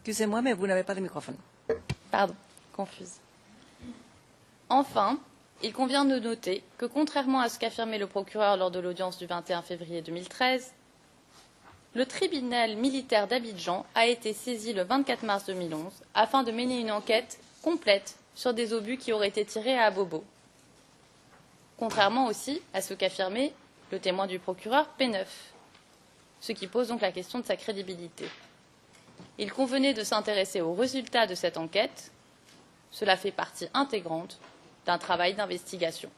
Excusez-moi, mais vous n'avez pas de microphone. Pardon, confuse. Enfin, il convient de noter que, contrairement à ce qu'affirmait le procureur lors de l'audience du 21 février 2013, le tribunal militaire d'Abidjan a été saisi le 24 mars 2011 afin de mener une enquête complète sur des obus qui auraient été tirés à Abobo. Contrairement aussi à ce qu'affirmait le témoin du procureur P9, ce qui pose donc la question de sa crédibilité. Il convenait de s'intéresser aux résultats de cette enquête. Cela fait partie intégrante d'un travail d'investigation.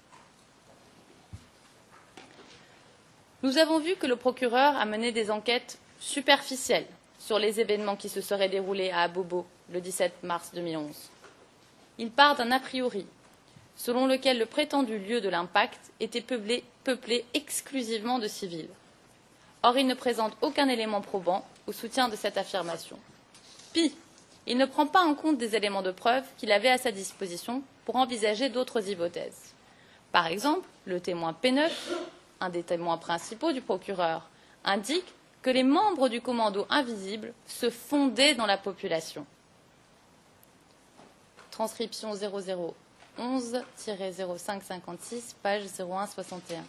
Nous avons vu que le procureur a mené des enquêtes superficielles sur les événements qui se seraient déroulés à Abobo le 17 mars 2011. Il part d'un a priori, selon lequel le prétendu lieu de l'impact était peuplé exclusivement de civils. Or, il ne présente aucun élément probant au soutien de cette affirmation. Pis, il ne prend pas en compte des éléments de preuve qu'il avait à sa disposition pour envisager d'autres hypothèses. Par exemple, le témoin P9, un des témoins principaux du procureur, indique que les membres du commando invisible se fondaient dans la population. Transcription 0011-0556, page 0161.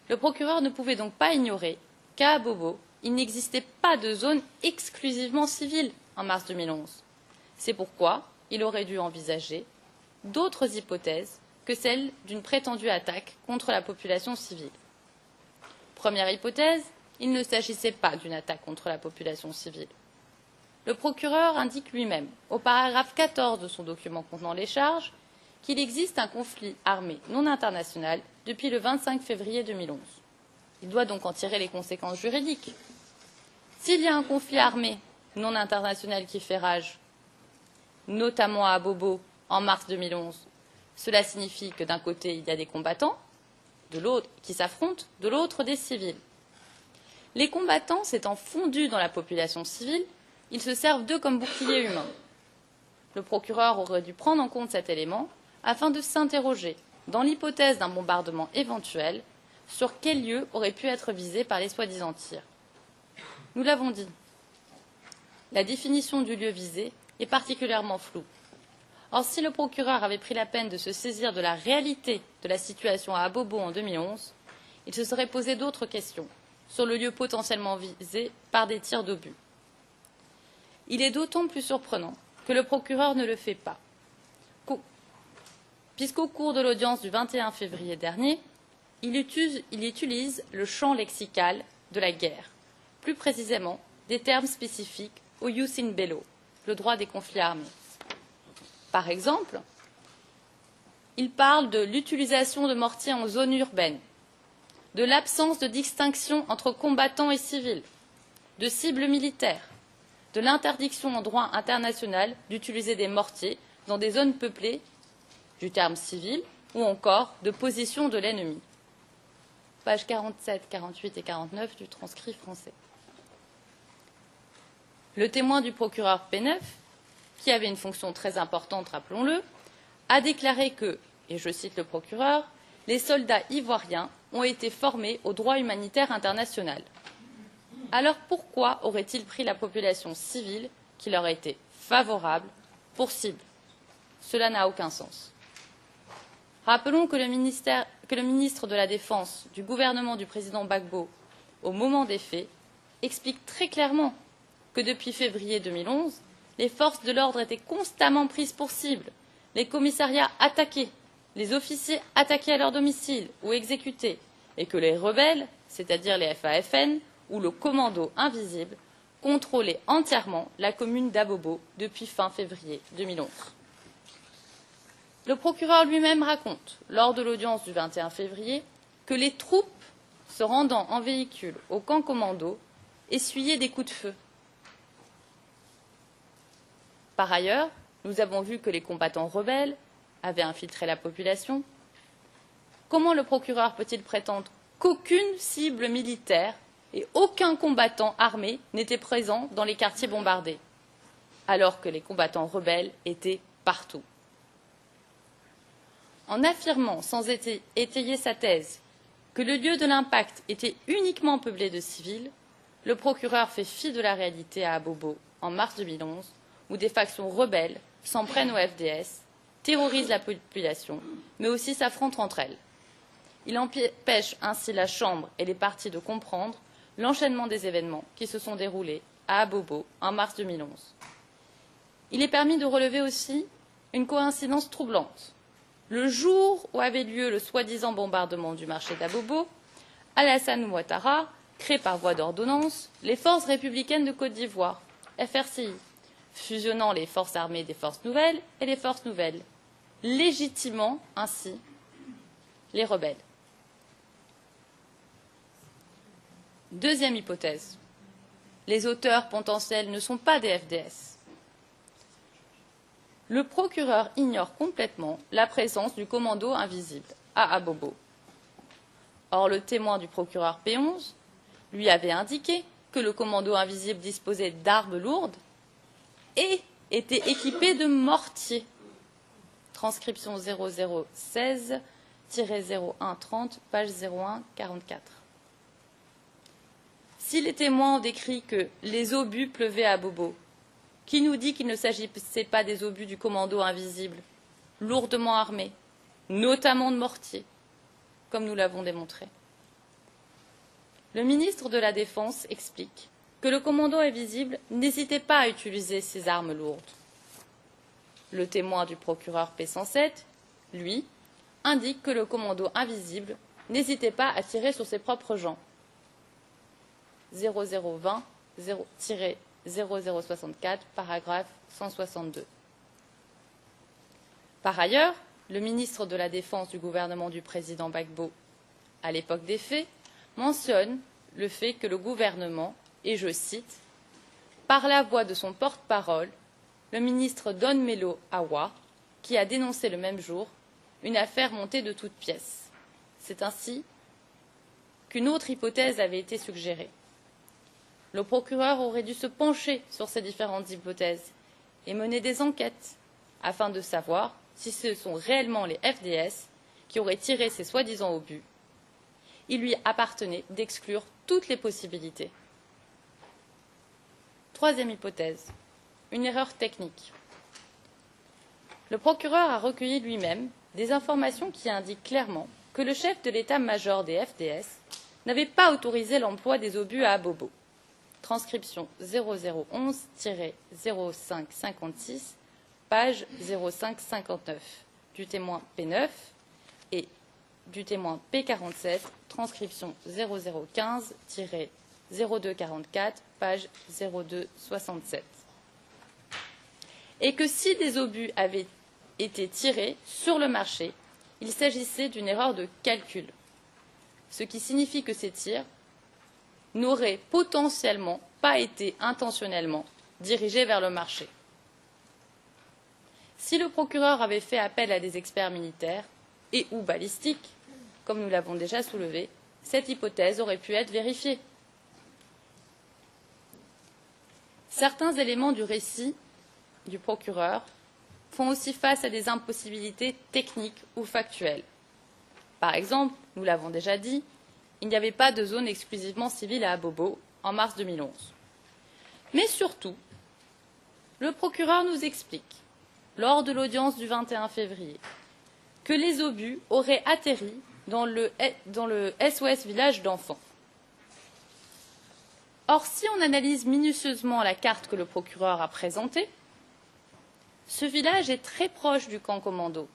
Le procureur ne pouvait donc pas ignorer qu'à Abobo, il n'existait pas de zone exclusivement civile en mars 2011. C'est pourquoi il aurait dû envisager d'autres hypothèses que celle d'une prétendue attaque contre la population civile. Première hypothèse, il ne s'agissait pas d'une attaque contre la population civile. Le procureur indique lui-même, au paragraphe 14 de son document contenant les charges, qu'il existe un conflit armé non international depuis le 25 février 2011. Il doit donc en tirer les conséquences juridiques. S'il y a un conflit armé non international qui fait rage, notamment à Abobo en mars 2011, cela signifie que d'un côté, il y a des combattants, de l'autre qui s'affrontent, de l'autre des civils. Les combattants s'étant fondus dans la population civile, ils se servent d'eux comme bouclier humain. Le procureur aurait dû prendre en compte cet élément afin de s'interroger, dans l'hypothèse d'un bombardement éventuel, sur quel lieu aurait pu être visé par les soi-disant tirs. Nous l'avons dit, la définition du lieu visé est particulièrement floue. Or, si le procureur avait pris la peine de se saisir de la réalité de la situation à Abobo en 2011, il se serait posé d'autres questions sur le lieu potentiellement visé par des tirs d'obus. Il est d'autant plus surprenant que le procureur ne le fait pas, puisqu'au cours de l'audience du 21 février dernier, il utilise le champ lexical de la guerre, plus précisément des termes spécifiques au jus in bello, le droit des conflits armés. Par exemple, il parle de l'utilisation de mortiers en zone urbaine, de l'absence de distinction entre combattants et civils, de cibles militaires, de l'interdiction en droit international d'utiliser des mortiers dans des zones peuplées, du terme civil, ou encore de position de l'ennemi. Pages 47, 48 et 49 du transcrit français. Le témoin du procureur P9, qui avait une fonction très importante, rappelons-le, a déclaré que, et je cite le procureur, les soldats ivoiriens ont été formés au droit humanitaire international. Alors pourquoi auraient-ils pris la population civile qui leur était favorable pour cible? Cela n'a aucun sens. Rappelons que le ministre de la Défense du gouvernement du président Gbagbo, au moment des faits, explique très clairement que depuis février 2011, les forces de l'ordre étaient constamment prises pour cible, les commissariats attaqués, les officiers attaqués à leur domicile ou exécutés, et que les rebelles, c'est-à-dire les FAFN ou le commando invisible, contrôlaient entièrement la commune d'Abobo depuis fin février 2011. Le procureur lui-même raconte, lors de l'audience du 21 février, que les troupes se rendant en véhicule au camp commando essuyaient des coups de feu. Par ailleurs, nous avons vu que les combattants rebelles avaient infiltré la population. Comment le procureur peut-il prétendre qu'aucune cible militaire et aucun combattant armé n'était présent dans les quartiers bombardés, alors que les combattants rebelles étaient partout? En affirmant sans étayer sa thèse que le lieu de l'impact était uniquement peuplé de civils, le procureur fait fi de la réalité à Abobo en mars 2011, où des factions rebelles s'en prennent au FDS, terrorisent la population, mais aussi s'affrontent entre elles. Il empêche ainsi la Chambre et les partis de comprendre l'enchaînement des événements qui se sont déroulés à Abobo en mars 2011. Il est permis de relever aussi une coïncidence troublante. Le jour où avait lieu le soi-disant bombardement du marché d'Abobo, Alassane Ouattara crée par voie d'ordonnance les forces républicaines de Côte d'Ivoire, FRCI, fusionnant les forces armées des forces nouvelles et les forces nouvelles, légitimant ainsi les rebelles. Deuxième hypothèse. Les auteurs potentiels ne sont pas des FDS. Le procureur ignore complètement la présence du commando invisible à Abobo. Or, le témoin du procureur P11 lui avait indiqué que le commando invisible disposait d'armes lourdes et était équipé de mortiers. Transcription 0016-0130, page 0144. Si les témoins ont décrit que les obus pleuvaient à Abobo, qui nous dit qu'il ne s'agissait pas des obus du commando invisible, lourdement armés, notamment de mortiers, comme nous l'avons démontré? Le ministre de la Défense explique que le commando invisible n'hésitait pas à utiliser ces armes lourdes. Le témoin du procureur P107, lui, indique que le commando invisible n'hésitait pas à tirer sur ses propres gens. 0020-0064, paragraphe 162. Par ailleurs, le ministre de la Défense du gouvernement du président Gbagbo, à l'époque des faits, mentionne le fait que le gouvernement, et je cite, « par la voix de son porte-parole, le ministre Don Melo Awa, qui a dénoncé le même jour une affaire montée de toutes pièces. » C'est ainsi qu'une autre hypothèse avait été suggérée. Le procureur aurait dû se pencher sur ces différentes hypothèses et mener des enquêtes afin de savoir si ce sont réellement les FDS qui auraient tiré ces soi-disant obus. Il lui appartenait d'exclure toutes les possibilités. Troisième hypothèse, une erreur technique. Le procureur a recueilli lui-même des informations qui indiquent clairement que le chef de l'état-major des FDS n'avait pas autorisé l'emploi des obus à Abobo. Transcription 0011-0556, page 0559, du témoin P9 et du témoin P47, transcription 0015-0244, page 0267. Et que si des obus avaient été tirés sur le marché, il s'agissait d'une erreur de calcul, ce qui signifie que ces tirs n'auraient potentiellement pas été intentionnellement dirigés vers le marché. Si le procureur avait fait appel à des experts militaires et ou balistiques, comme nous l'avons déjà soulevé, cette hypothèse aurait pu être vérifiée. Certains éléments du récit du procureur font aussi face à des impossibilités techniques ou factuelles. Par exemple, nous l'avons déjà dit, il n'y avait pas de zone exclusivement civile à Abobo en mars 2011. Mais surtout, le procureur nous explique, lors de l'audience du 21 février, que les obus auraient atterri dans le SOS village d'enfants. Or, si on analyse minutieusement la carte que le procureur a présentée, ce village est très proche du camp commando.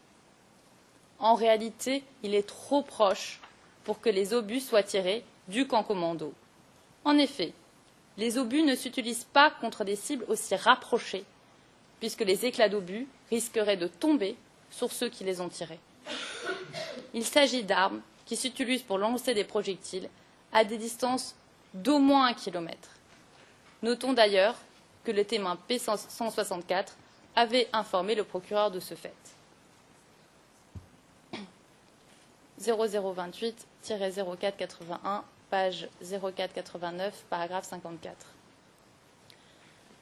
En réalité, il est trop proche pour que les obus soient tirés du camp commando. En effet, les obus ne s'utilisent pas contre des cibles aussi rapprochées, puisque les éclats d'obus risqueraient de tomber sur ceux qui les ont tirés. Il s'agit d'armes qui s'utilisent pour lancer des projectiles à des distances d'au moins 1 kilomètre. Notons d'ailleurs que le témoin P164 avait informé le procureur de ce fait. 0028-0481, page 0489, paragraphe 54.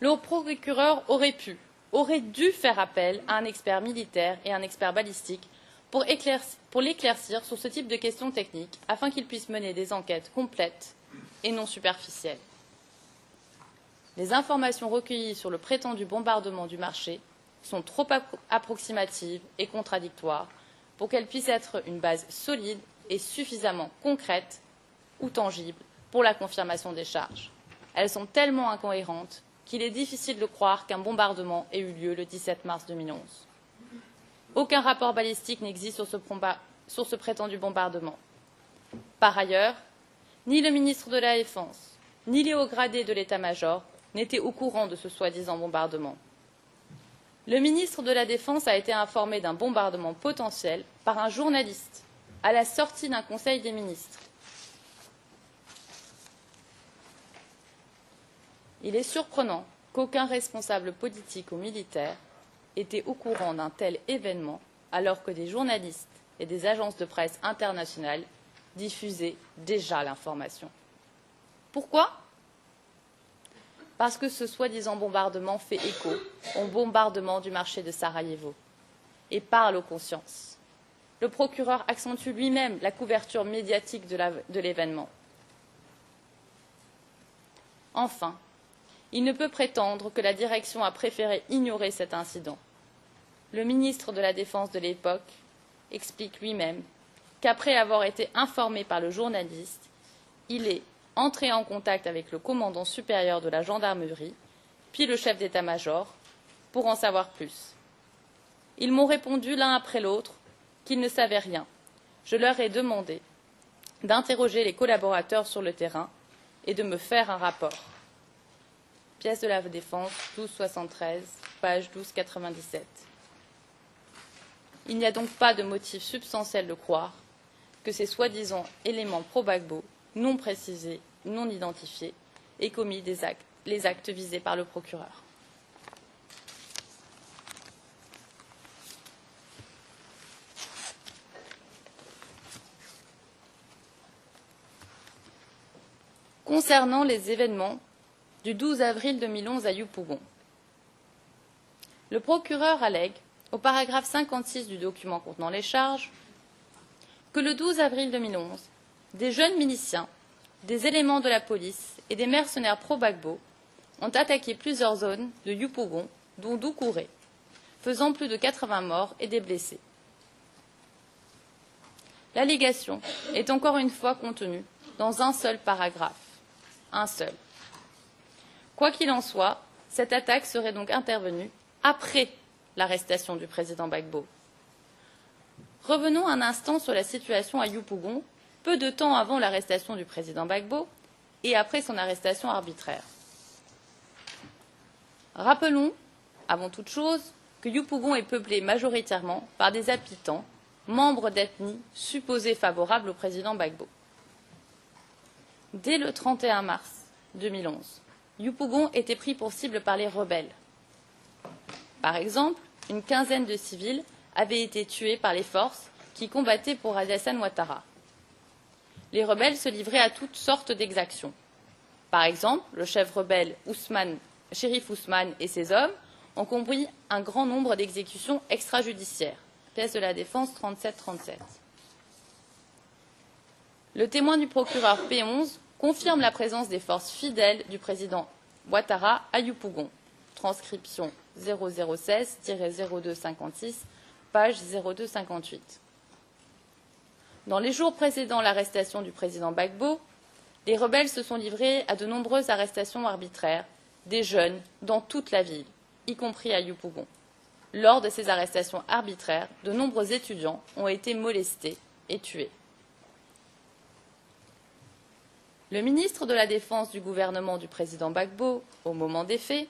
Le procureur aurait dû faire appel à un expert militaire et un expert balistique pour l'éclaircir sur ce type de questions techniques afin qu'il puisse mener des enquêtes complètes et non superficielles. les informations recueillies sur le prétendu bombardement du marché sont trop approximatives et contradictoires pour qu'elles puissent être une base solide et suffisamment concrète ou tangible pour la confirmation des charges. Elles sont tellement incohérentes qu'il est difficile de croire qu'un bombardement ait eu lieu le 17 mars 2011. Aucun rapport balistique n'existe sur ce prétendu bombardement. Par ailleurs, ni le ministre de la Défense, ni les hauts gradés de l'état-major n'étaient au courant de ce soi-disant bombardement. Le ministre de la Défense a été informé d'un bombardement potentiel par un journaliste à la sortie d'un conseil des ministres. Il est surprenant qu'aucun responsable politique ou militaire était au courant d'un tel événement alors que des journalistes et des agences de presse internationales diffusaient déjà l'information. Pourquoi ? Parce que ce soi-disant bombardement fait écho au bombardement du marché de Sarajevo et parle aux consciences. Le procureur accentue lui-même la couverture médiatique de l'événement. Enfin, il ne peut prétendre que la direction a préféré ignorer cet incident. Le ministre de la Défense de l'époque explique lui-même qu'après avoir été informé par le journaliste, il est entré en contact avec le commandant supérieur de la gendarmerie, puis le chef d'état-major, pour en savoir plus. Ils m'ont répondu l'un après l'autre qu'ils ne savaient rien. Je leur ai demandé d'interroger les collaborateurs sur le terrain et de me faire un rapport. Pièce de la Défense, 1273, page 1297. Il n'y a donc pas de motif substantiel de croire que ces soi-disant éléments pro-Gbagbo, non précisés, non identifiés, aient commis les actes visés par le procureur. Concernant les événements du 12 avril 2011 à Yupougon, le procureur allègue, au paragraphe 56 du document contenant les charges, que le 12 avril 2011, des jeunes miliciens, des éléments de la police et des mercenaires pro-Gbagbo ont attaqué plusieurs zones de Yupougon, dont Doucouré, faisant plus de 80 morts et des blessés. L'allégation est encore une fois contenue dans un seul paragraphe. Un seul. Quoi qu'il en soit, cette attaque serait donc intervenue après l'arrestation du président Gbagbo. Revenons un instant sur la situation à Yupougon, peu de temps avant l'arrestation du président Gbagbo et après son arrestation arbitraire. Rappelons, avant toute chose, que Yupougon est peuplé majoritairement par des habitants, membres d'ethnies supposées favorables au président Gbagbo. Dès le 31 mars 2011, Yupougon était pris pour cible par les rebelles. Par exemple, une quinzaine de civils avaient été tués par les forces qui combattaient pour Alassane Ouattara. Les rebelles se livraient à toutes sortes d'exactions. Par exemple, le chef rebelle Chérif Ousmane et ses hommes ont conduit un grand nombre d'exécutions extrajudiciaires. Pièce de la Défense 37-37. Le témoin du procureur P11 confirme la présence des forces fidèles du président Ouattara à Yupougon. Transcription 0016-0256, page 0258. Dans les jours précédant l'arrestation du président Gbagbo, les rebelles se sont livrés à de nombreuses arrestations arbitraires des jeunes dans toute la ville, y compris à Yupougon. Lors de ces arrestations arbitraires, de nombreux étudiants ont été molestés et tués. Le ministre de la Défense du gouvernement du président Gbagbo, au moment des faits,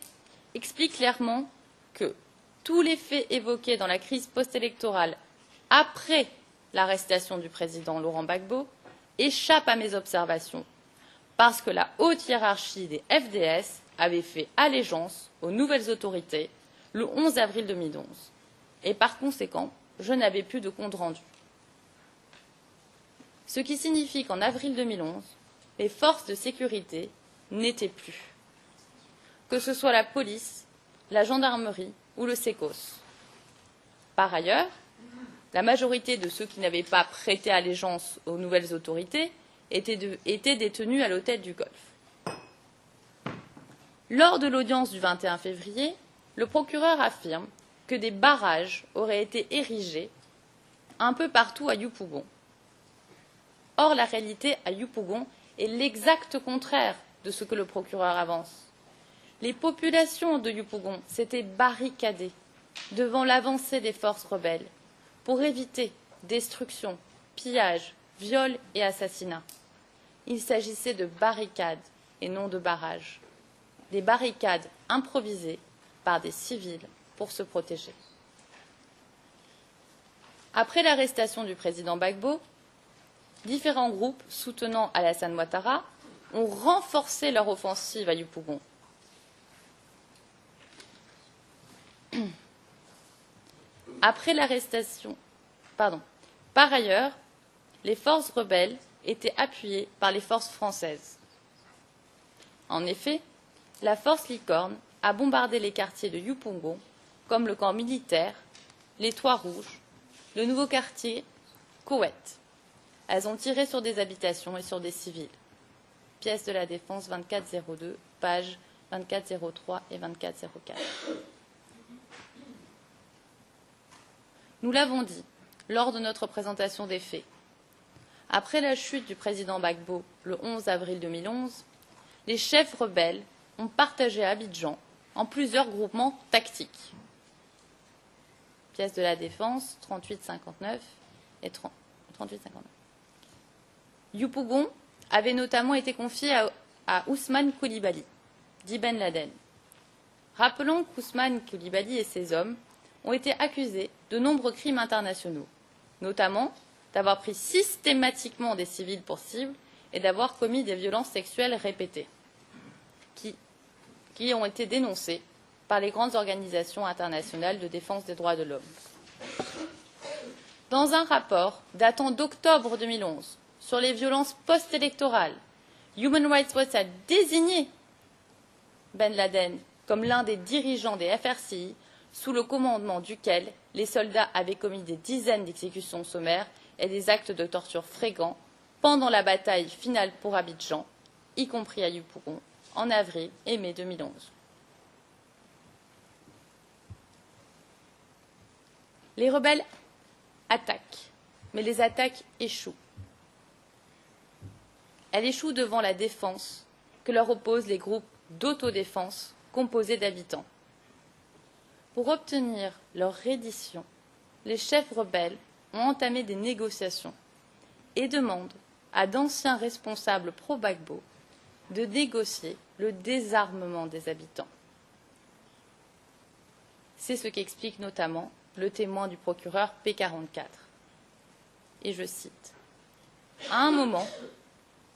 explique clairement que tous les faits évoqués dans la crise post-électorale après l'arrestation du président Laurent Gbagbo échappent à mes observations parce que la haute hiérarchie des FDS avait fait allégeance aux nouvelles autorités le 11 avril 2011 et par conséquent, je n'avais plus de compte rendu. Ce qui signifie qu'en avril 2011, les forces de sécurité n'étaient plus. Que ce soit la police, la gendarmerie ou le SECOS. Par ailleurs, la majorité de ceux qui n'avaient pas prêté allégeance aux nouvelles autorités étaient détenus à l'hôtel du Golfe. Lors de l'audience du 21 février, le procureur affirme que des barrages auraient été érigés un peu partout à Yupougon. Or, la réalité à Yupougon est l'exact contraire de ce que le procureur avance. Les populations de Yupougon s'étaient barricadées devant l'avancée des forces rebelles pour éviter destruction, pillage, viol et assassinat. Il s'agissait de barricades et non de barrages. Des barricades improvisées par des civils pour se protéger. Après l'arrestation du président Gbagbo, différents groupes soutenant Alassane Ouattara ont renforcé leur offensive à Yupougon. Par ailleurs, les forces rebelles étaient appuyées par les forces françaises. En effet, la force Licorne a bombardé les quartiers de Yupougon, comme le camp militaire, les Toits Rouges, le nouveau quartier Koweït. Elles ont tiré sur des habitations et sur des civils. Pièce de la Défense 2402, pages 2403 et 2404. Nous l'avons dit lors de notre présentation des faits. Après la chute du président Gbagbo le 11 avril 2011, les chefs rebelles ont partagé Abidjan en plusieurs groupements tactiques. Pièce de la Défense 3859 et 3859. Yupougon avait notamment été confié à Ousmane Coulibaly, dit Ben Laden. Rappelons qu'Ousmane Coulibaly et ses hommes ont été accusés de nombreux crimes internationaux, notamment d'avoir pris systématiquement des civils pour cible et d'avoir commis des violences sexuelles répétées, qui ont été dénoncées par les grandes organisations internationales de défense des droits de l'homme. Dans un rapport datant d'octobre 2011 sur les violences post-électorales, Human Rights Watch a désigné Ben Laden comme l'un des dirigeants des FRCI sous le commandement duquel les soldats avaient commis des dizaines d'exécutions sommaires et des actes de torture fréquents pendant la bataille finale pour Abidjan, y compris à Yupougon, en avril et mai 2011. Les rebelles attaquent, mais les attaques échouent. Elles échouent devant la défense que leur opposent les groupes d'autodéfense composés d'habitants. Pour obtenir leur reddition, les chefs rebelles ont entamé des négociations et demandent à d'anciens responsables pro-Gbagbo de négocier le désarmement des habitants. C'est ce qu'explique notamment le témoin du procureur P44. Et je cite, « À un moment,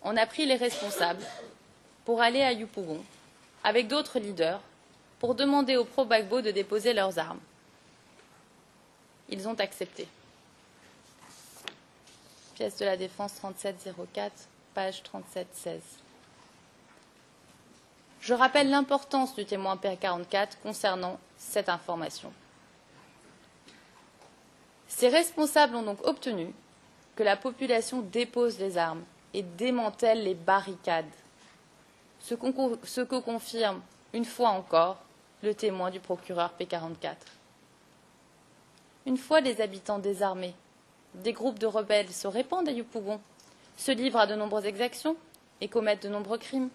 on a pris les responsables pour aller à Yupougon avec d'autres leaders pour demander aux pro-Gbagbo de déposer leurs armes. Ils ont accepté. » Pièce de la Défense 3704, page 3716. Je rappelle l'importance du témoin P44 concernant cette information. Ces responsables ont donc obtenu que la population dépose les armes et démantèle les barricades, ce que confirme une fois encore le témoin du procureur P44. Une fois les habitants désarmés, des groupes de rebelles se répandent à Yupougon, se livrent à de nombreuses exactions et commettent de nombreux crimes.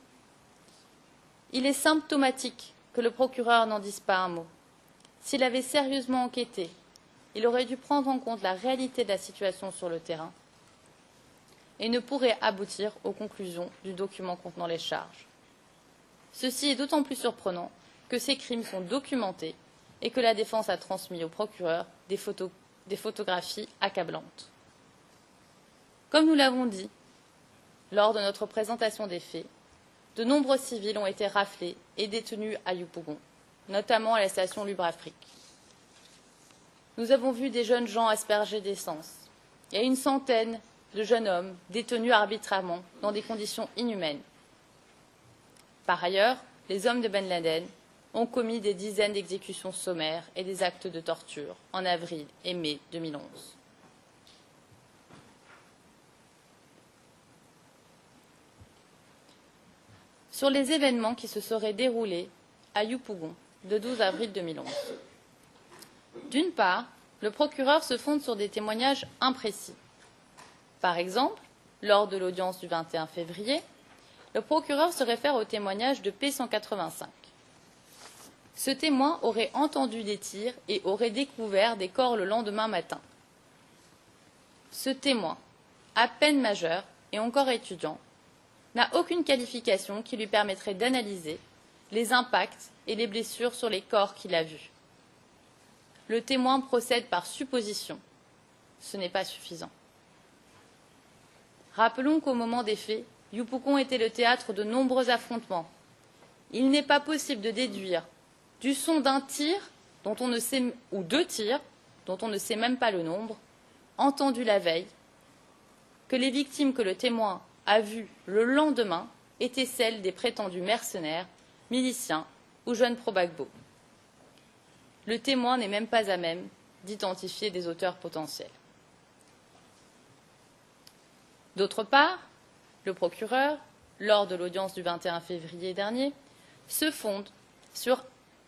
Il est symptomatique que le procureur n'en dise pas un mot. S'il avait sérieusement enquêté, il aurait dû prendre en compte la réalité de la situation sur le terrain et ne pourrait aboutir aux conclusions du document contenant les charges. Ceci est d'autant plus surprenant que ces crimes sont documentés et que la défense a transmis au procureur des photographies accablantes. Comme nous l'avons dit lors de notre présentation des faits, de nombreux civils ont été raflés et détenus à Yupougon, notamment à la station Lubre-Afrique. Nous avons vu des jeunes gens asperger d'essence et une centaine de jeunes hommes détenus arbitrairement dans des conditions inhumaines. Par ailleurs, les hommes de Ben Laden ont commis des dizaines d'exécutions sommaires et des actes de torture en avril et mai 2011. sur les événements qui se seraient déroulés à Yupougon le 12 avril 2011. D'une part, le procureur se fonde sur des témoignages imprécis. Par exemple, lors de l'audience du 21 février, le procureur se réfère au témoignage de P185. Ce témoin aurait entendu des tirs et aurait découvert des corps le lendemain matin. Ce témoin, à peine majeur et encore étudiant, n'a aucune qualification qui lui permettrait d'analyser les impacts et les blessures sur les corps qu'il a vus. Le témoin procède par supposition. Ce n'est pas suffisant. Rappelons qu'au moment des faits, Yupougon était le théâtre de nombreux affrontements. Il n'est pas possible de déduire du son d'un tir dont on ne sait, ou deux tirs dont on ne sait même pas le nombre, entendus la veille, que les victimes que le témoin a vues le lendemain étaient celles des prétendus mercenaires, miliciens ou jeunes pro-Gbagbo. Le témoin n'est même pas à même d'identifier des auteurs potentiels. D'autre part, le procureur, lors de l'audience du 21 février dernier, se fonde sur,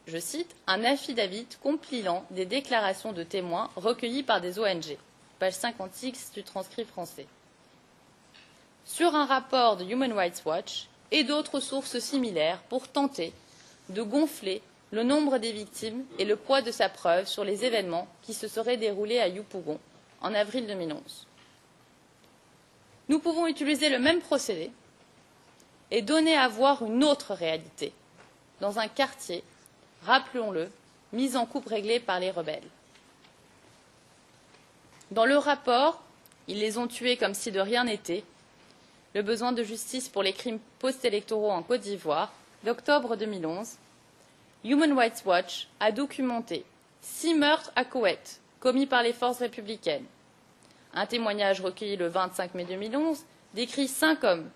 je cite, un affidavit compilant des déclarations de témoins recueillies par des ONG, page 56 du transcrit français, sur un rapport de Human Rights Watch et d'autres sources similaires pour tenter de gonfler le nombre des victimes et le poids de sa preuve sur les événements qui se seraient déroulés à Yupougon en avril 2011. Nous pouvons utiliser le même procédé et donner à voir une autre réalité dans un quartier, rappelons-le, mis en coupe réglée par les rebelles. Dans le rapport, ils les ont tués comme si de rien n'était, le besoin de justice pour les crimes post-électoraux en Côte d'Ivoire, d'octobre 2011, Human Rights Watch a documenté 6 meurtres à Koweït commis par les forces républicaines. Un témoignage recueilli le 25 mai 2011 décrit 5 hommes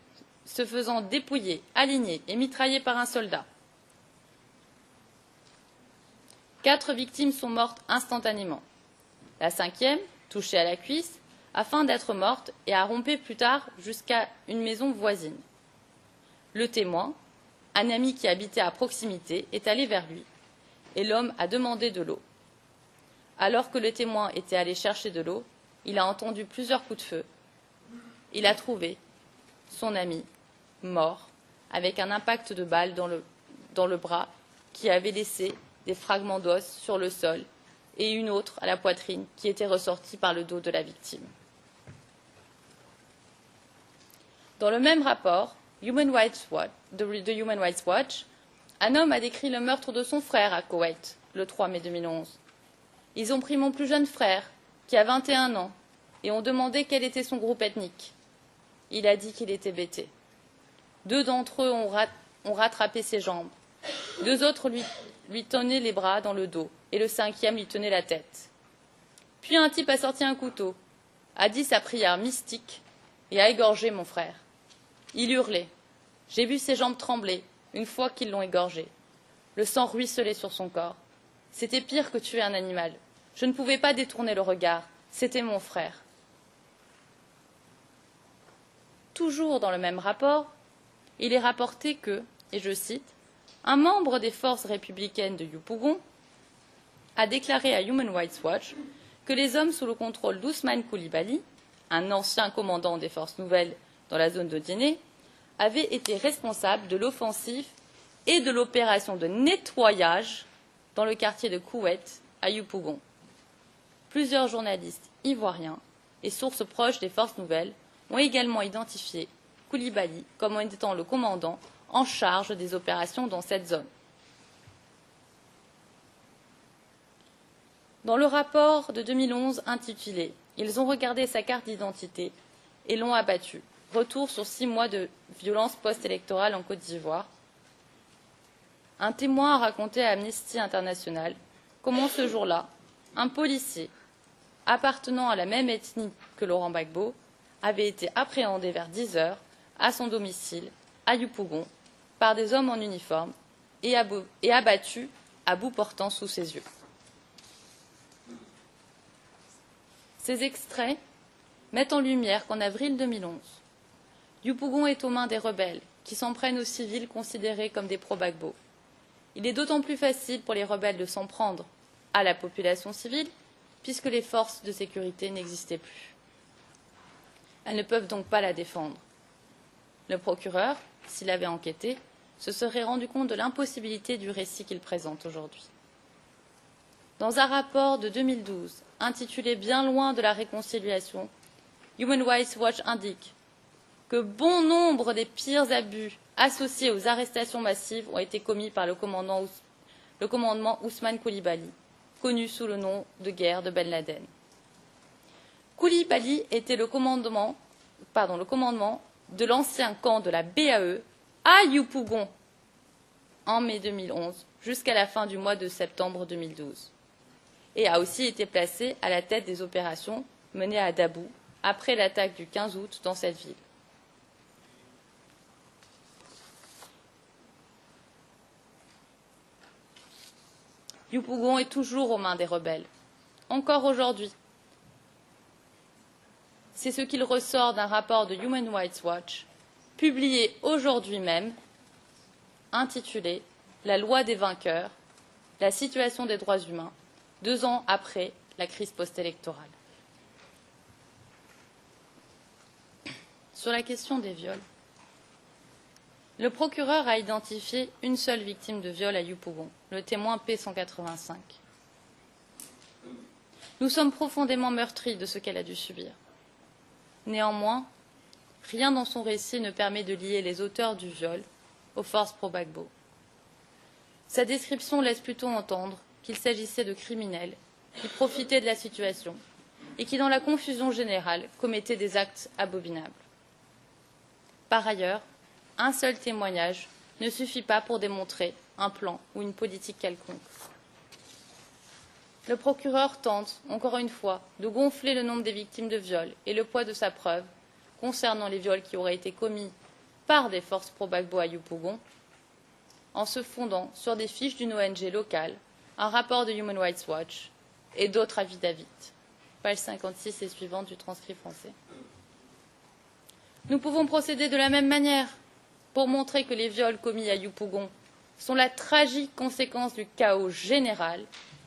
se faisant dépouiller, alignés et mitraillés par un soldat. 4 victimes sont mortes instantanément. La 5e, touchée à la cuisse, a feint d'être morte et a rompé plus tard jusqu'à une maison voisine. Le témoin, un ami qui habitait à proximité, est allé vers lui et l'homme a demandé de l'eau. Alors que le témoin était allé chercher de l'eau, il a entendu plusieurs coups de feu. Il a trouvé son ami mort avec un impact de balle dans le bras qui avait laissé des fragments d'os sur le sol et une autre à la poitrine qui était ressortie par le dos de la victime. Dans le même rapport de Human Rights Watch, un homme a décrit le meurtre de son frère à Koweït le 3 mai 2011. Ils ont pris mon plus jeune frère, qui a 21 ans, et ont demandé quel était son groupe ethnique. Il a dit qu'il était bété. 2 d'entre eux ont rattrapé ses jambes. 2 autres lui tenaient les bras dans le dos, et le 5e lui tenait la tête. Puis un type a sorti un couteau, a dit sa prière mystique et a égorgé mon frère. Il hurlait. J'ai vu ses jambes trembler une fois qu'ils l'ont égorgé. Le sang ruisselait sur son corps. C'était pire que tuer un animal. Je ne pouvais pas détourner le regard. C'était mon frère. Toujours dans le même rapport, il est rapporté que, et je cite, un membre des forces républicaines de Yupougon a déclaré à Human Rights Watch que les hommes sous le contrôle d'Ousmane Coulibaly, un ancien commandant des forces nouvelles dans la zone de Djenné, avaient été responsables de l'offensive et de l'opération de nettoyage dans le quartier de Koweït à Yupougon. Plusieurs journalistes ivoiriens et sources proches des forces nouvelles ont également identifié Coulibaly comme étant le commandant en charge des opérations dans cette zone. Dans le rapport de 2011 intitulé « Ils ont regardé sa carte d'identité et l'ont abattu. Retour sur 6 mois de violence post-électorale en Côte d'Ivoire », un témoin a raconté à Amnesty International comment ce jour-là, un policier appartenant à la même ethnie que Laurent Gbagbo avait été appréhendé vers 10 heures à son domicile à Yupougon par des hommes en uniforme et abattu à bout portant sous ses yeux. Ces extraits mettent en lumière qu'en avril 2011, Yupougon est aux mains des rebelles qui s'en prennent aux civils considérés comme des pro-Gbagbo. Il est d'autant plus facile pour les rebelles de s'en prendre à la population civile, puisque les forces de sécurité n'existaient plus. Elles ne peuvent donc pas la défendre. Le procureur, s'il avait enquêté, se serait rendu compte de l'impossibilité du récit qu'il présente aujourd'hui. Dans un rapport de 2012, intitulé Bien loin de la réconciliation, Human Rights Watch indique que bon nombre des pires abus associés aux arrestations massives ont été commis par le commandement Ousmane Coulibaly, connu sous le nom de guerre de Ben Laden. Coulibaly était le commandement de l'ancien camp de la BAE à Yopougon en mai 2011 jusqu'à la fin du mois de septembre 2012 et a aussi été placé à la tête des opérations menées à Dabou après l'attaque du 15 août dans cette ville. Yopougon est toujours aux mains des rebelles, encore aujourd'hui. C'est ce qu'il ressort d'un rapport de Human Rights Watch, publié aujourd'hui même, intitulé « La loi des vainqueurs, la situation des droits humains, 2 ans après la crise post-électorale ». Sur la question des viols, le procureur a identifié une seule victime de viol à Yopougon, le témoin P185. Nous sommes profondément meurtris de ce qu'elle a dû subir. Néanmoins, rien dans son récit ne permet de lier les auteurs du viol aux forces pro-Gbagbo. Sa description laisse plutôt entendre qu'il s'agissait de criminels qui profitaient de la situation et qui, dans la confusion générale, commettaient des actes abominables. Par ailleurs, un seul témoignage ne suffit pas pour démontrer un plan ou une politique quelconque. Le procureur tente, encore une fois, de gonfler le nombre des victimes de viol et le poids de sa preuve concernant les viols qui auraient été commis par des forces pro-Gbagbo à Yopougon, en se fondant sur des fiches d'une ONG locale, un rapport de Human Rights Watch et d'autres affidavits. Page 56 et suivante du transcrit français. Nous pouvons procéder de la même manière pour montrer que les viols commis à Yopougon sont la tragique conséquence du chaos général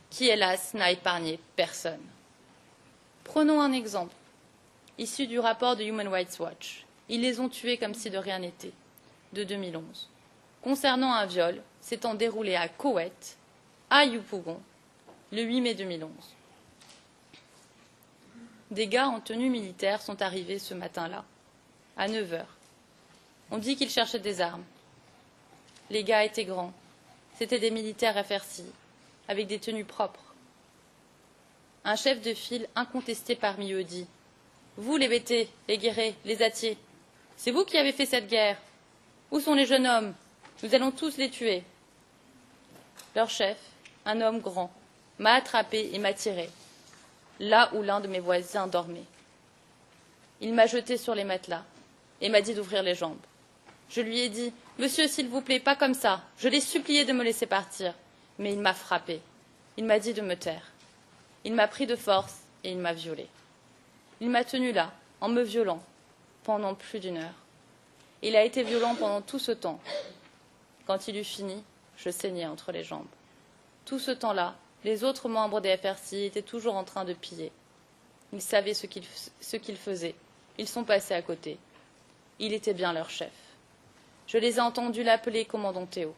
qui, hélas, n'a épargné personne. Prenons un exemple, issu du rapport de Human Rights Watch. Ils les ont tués comme si de rien n'était, de 2011, concernant un viol s'étant déroulé à Koweït, à Yopougon, le 8 mai 2011. Des gars en tenue militaire sont arrivés ce matin-là, à 9 heures. On dit qu'ils cherchaient des armes. Les gars étaient grands. C'étaient des militaires FRCI, avec des tenues propres. Un chef de file incontesté parmi eux dit « Vous, les bêtés, les guérets, les attiers, c'est vous qui avez fait cette guerre. Où sont les jeunes hommes? Nous allons tous les tuer. » Leur chef, un homme grand, m'a attrapé et m'a tiré, là où l'un de mes voisins dormait. Il m'a jeté sur les matelas et m'a dit d'ouvrir les jambes. Je lui ai dit « Monsieur, s'il vous plaît, pas comme ça. » Je l'ai supplié de me laisser partir, mais il m'a frappé. Il m'a dit de me taire. Il m'a pris de force et il m'a violée. Il m'a tenue là, en me violant, pendant plus d'1 heure. Il a été violent pendant tout ce temps. Quand il eut fini, je saignais entre les jambes. Tout ce temps-là, les autres membres des FRCI étaient toujours en train de piller. Ils savaient ce qu'ils faisaient. Ils sont passés à côté. Il était bien leur chef. Je les ai entendus l'appeler commandant Théo.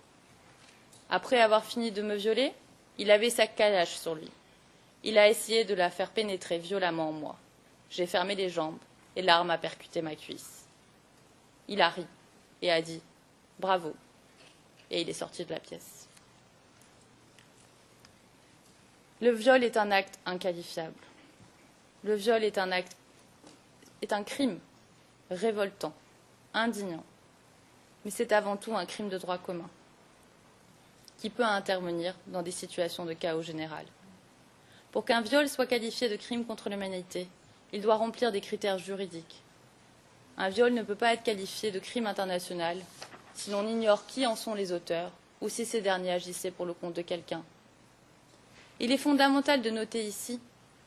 Après avoir fini de me violer, il avait sa calache sur lui. Il a essayé de la faire pénétrer violemment en moi. J'ai fermé les jambes et l'arme a percuté ma cuisse. Il a ri et a dit « Bravo » et il est sorti de la pièce. Le viol est un acte inqualifiable. Le viol est un crime révoltant, indignant. Mais c'est avant tout un crime de droit commun qui peut intervenir dans des situations de chaos général. Pour qu'un viol soit qualifié de crime contre l'humanité, il doit remplir des critères juridiques. Un viol ne peut pas être qualifié de crime international si l'on ignore qui en sont les auteurs ou si ces derniers agissaient pour le compte de quelqu'un. Il est fondamental de noter ici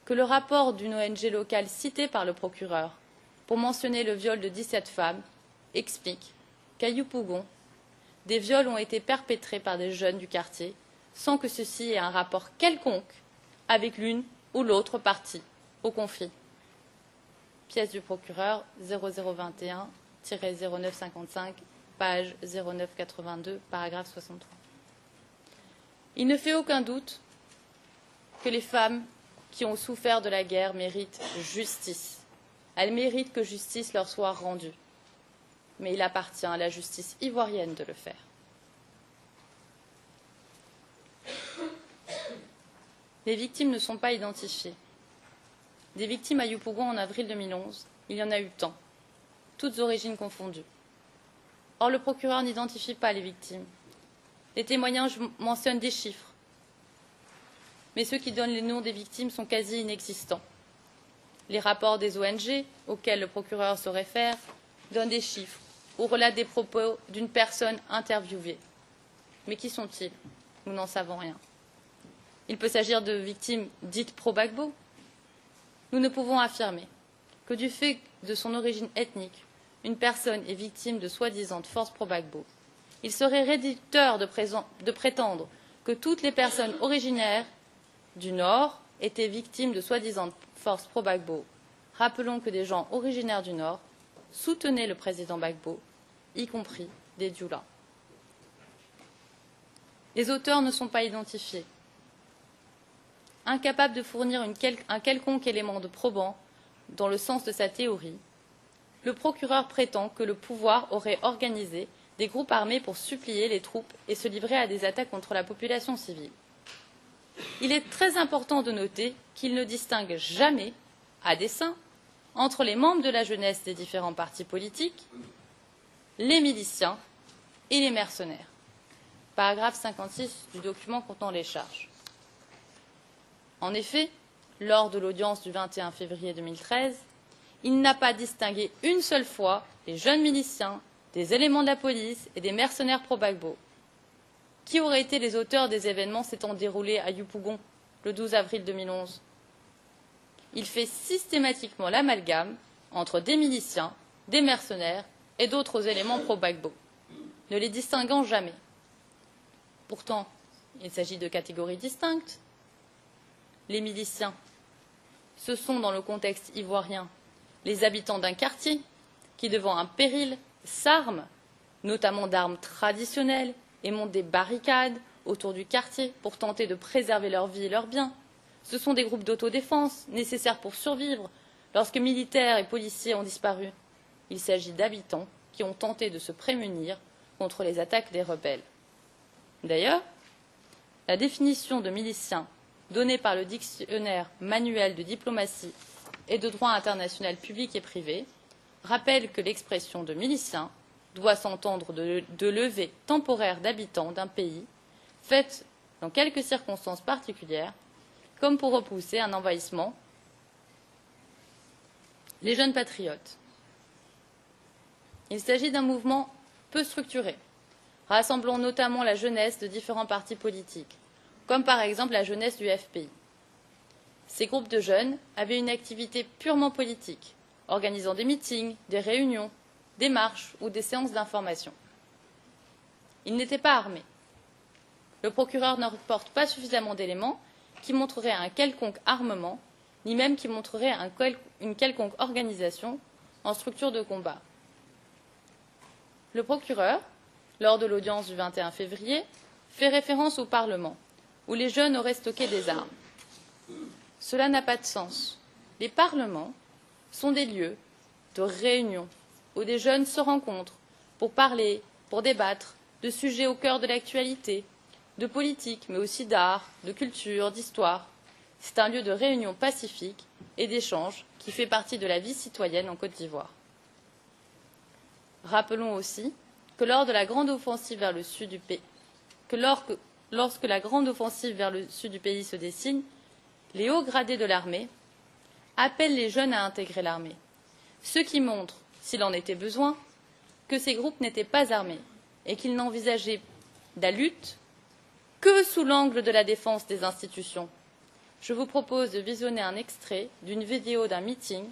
que le rapport d'une ONG locale citée par le procureur pour mentionner le viol de 17 femmes explique qu'à Yopougon, des viols ont été perpétrés par des jeunes du quartier sans que ceci ait un rapport quelconque avec l'une ou l'autre partie au conflit. Pièce du procureur 0021-0955, page 0982, paragraphe 63. Il ne fait aucun doute que les femmes qui ont souffert de la guerre méritent justice. Elles méritent que justice leur soit rendue. Mais il appartient à la justice ivoirienne de le faire. Les victimes ne sont pas identifiées. Des victimes à Yopougon en avril 2011, il y en a eu tant, toutes origines confondues. Or, le procureur n'identifie pas les victimes. Les témoignages mentionnent des chiffres, mais ceux qui donnent les noms des victimes sont quasi inexistants. Les rapports des ONG, auxquels le procureur se réfère, donnent des chiffres ou relatent des propos d'une personne interviewée. Mais qui sont-ils? Nous n'en savons rien. Il peut s'agir de victimes dites pro-Gbagbo. Nous ne pouvons affirmer que du fait de son origine ethnique, une personne est victime de soi-disant forces pro-Gbagbo. Il serait réducteur de prétendre que toutes les personnes originaires du Nord étaient victimes de soi-disant forces pro-Gbagbo. Rappelons que des gens originaires du Nord soutenaient le président Gbagbo, y compris des Dioula. Les auteurs ne sont pas identifiés. Incapable de fournir un quelconque élément de probant dans le sens de sa théorie, le procureur prétend que le pouvoir aurait organisé des groupes armés pour supplier les troupes et se livrer à des attaques contre la population civile. Il est très important de noter qu'il ne distingue jamais, à dessein, entre les membres de la jeunesse des différents partis politiques, les miliciens et les mercenaires. Paragraphe 56 du document contenant les charges. En effet, lors de l'audience du 21 février 2013, il n'a pas distingué une seule fois les jeunes miliciens des éléments de la police et des mercenaires pro-Gbagbo. Qui auraient été les auteurs des événements s'étant déroulés à Yopougon le 12 avril 2011? Il fait systématiquement l'amalgame entre des miliciens, des mercenaires et d'autres éléments pro-Gbagbo, ne les distinguant jamais. Pourtant, il s'agit de catégories distinctes. Les miliciens, ce sont, dans le contexte ivoirien, les habitants d'un quartier qui, devant un péril, s'arment, notamment d'armes traditionnelles, et montent des barricades autour du quartier pour tenter de préserver leur vie et leurs biens. Ce sont des groupes d'autodéfense nécessaires pour survivre lorsque militaires et policiers ont disparu. Il s'agit d'habitants qui ont tenté de se prémunir contre les attaques des rebelles. D'ailleurs, la définition de milicien donnée par le dictionnaire manuel de diplomatie et de droit international public et privé rappelle que l'expression de milicien doit s'entendre de levée temporaire d'habitants d'un pays, faite dans quelques circonstances particulières, comme pour repousser un envahissement. Les jeunes patriotes. Il s'agit d'un mouvement peu structuré, rassemblant notamment la jeunesse de différents partis politiques, comme par exemple la jeunesse du FPI. Ces groupes de jeunes avaient une activité purement politique, organisant des meetings, des réunions, des marches ou des séances d'information. Ils n'étaient pas armés. Le procureur ne reporte pas suffisamment d'éléments qui montreraient un quelconque armement, ni même qui montreraient une quelconque organisation en structure de combat. Le procureur, lors de l'audience du 21 février, fait référence au Parlement, où les jeunes auraient stocké des armes. Cela n'a pas de sens. Les parlements sont des lieux de réunion où des jeunes se rencontrent pour parler, pour débattre de sujets au cœur de l'actualité, de politique, mais aussi d'art, de culture, d'histoire. C'est un lieu de réunion pacifique et d'échange qui fait partie de la vie citoyenne en Côte d'Ivoire. Rappelons aussi que lors de la grande offensive vers le sud du pays, lorsque la grande offensive vers le sud du pays se dessine, les hauts gradés de l'armée appellent les jeunes à intégrer l'armée, ce qui montre, s'il en était besoin, que ces groupes n'étaient pas armés et qu'ils n'envisageaient la lutte que sous l'angle de la défense des institutions. Je vous propose de visionner un extrait d'une vidéo d'un meeting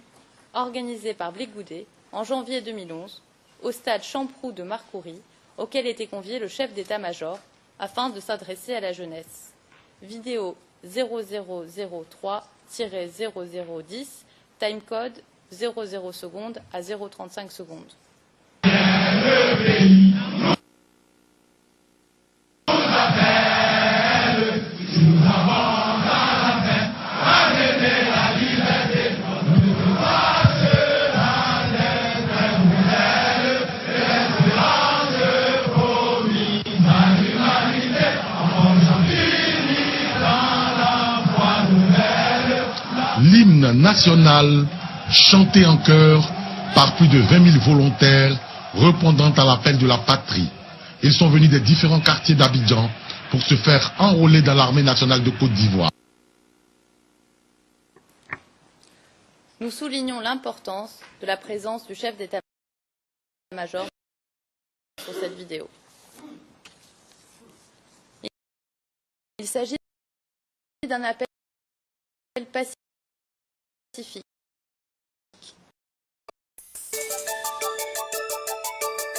organisé par Blé Goudé en janvier 2011 au stade Champroux de Marcourry, auquel était convié le chef d'état-major, afin de s'adresser à la jeunesse. Vidéo 0003-0010, timecode 00 secondes à 0,35 secondes. L'hymne national chanté en chœur par plus de 20 000 volontaires répondant à l'appel de la patrie. Ils sont venus des différents quartiers d'Abidjan pour se faire enrôler dans l'armée nationale de Côte d'Ivoire. Nous soulignons l'importance de la présence du chef d'état-major sur cette vidéo. Il s'agit d'un appel pacifique